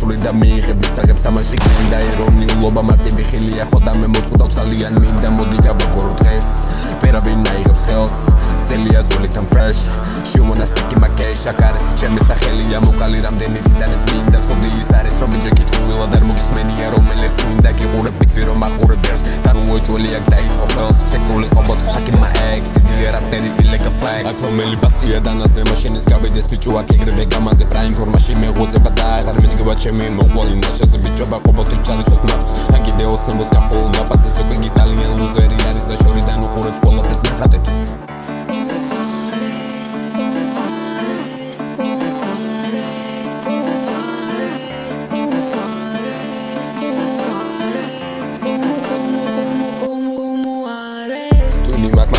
გასული და მიიღების საღებს თამაში გინდა ეროვნულობა მარტივი ხილია ხოდა მე მოწყვდავ ძალიან მინდა მოდი გავაკურო დღეს ვერავინ აიღებს ხელს სტელია ძველი თან ფრეშ შიუმონასტიკი მაკეიშ აკარესი ჩემი სახელია მოკალი რამდენი დიდანეს მინდა ხოდი ის არის რომ ჯეკი თუილად არ მოგისმენია რომელს მინდა გიყურებ პიცი რომ ახურებ ბევრს და რო ძველი აქ დაიწყო ხელს შეკრული ყობოთ საკი მა ექს დიდი რაპერი ილეგა ფლექს აქ რომელი ბასია დანაზე მაშინის გავიდეს ბიჭო აქ ეგრევე გამაზე პრაიმ ფორმაში მეღვოძება და აღარ მიდგება ჩემი მოყვალი ნაშაზე ბიჭობა ყობოთ ჩალიცოს მაქვს ან კიდე ოსნებოს გახოლ ნაპაზე ზოგი ძალიან ლუზერი არის და შორიდან უყურებს ყველაფერს ნახატებს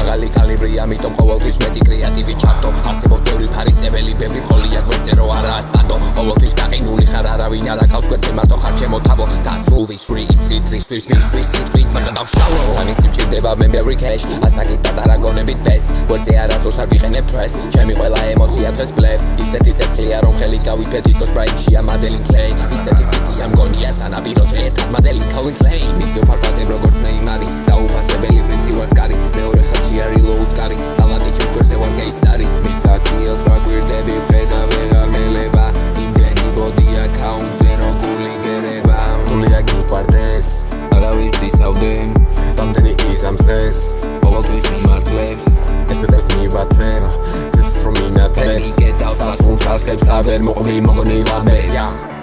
მაღალი კალიბრი ამიტომ ყოველთვის მეტი კრეატივი ჩავტო არსებობს ბევრი ფარისებელი ბევრი ხოლია გვერდზე რო არაა სანდო ყოველთვის გაყინული ხარ არავინ არ აკავს გვერდზე მარტო ხარ ჩემო თავო და სულვის რისთვის მისთვის სიტყვით მაგრამ დავშალო თანისი მჭირდება მე ბევრი კეშ ასაკით პატარა გონებით ბესტ გვერდზე არასდროს არ ვიყენებ თრეს ჩემი ყველა ემოცია დღეს ბლეფ ისეთი ცეცხლია რომ ხელით გავიფეთ იტოს ბრაიჩია მადელინ კლეი ისეთი ფიტია მგონია სანაპიროს ერთად მადელინ კალვინ კლეი მიცი ფარფატებ როგორც ნეიმარი დაუფასებელი პრინცი ვარს კარი მეორე ხელში არის ლოუს კარი ალატი ჩემს გვერდზე ვარ გეისარი მისაციელს ვაგვირდები ხედა ვეღარ მელება იმდენი ბოდი აკაუნტზე რო გული გერება გულია გიყვარდეს არავის ვისავდე რამდენი იზამს დღეს ყოველთვის მიმართლებს ესეთებს მივაცებ ძეც რომ მინათლებს სასუნს არხებს და ვერ მოყვი მოგონილაბეს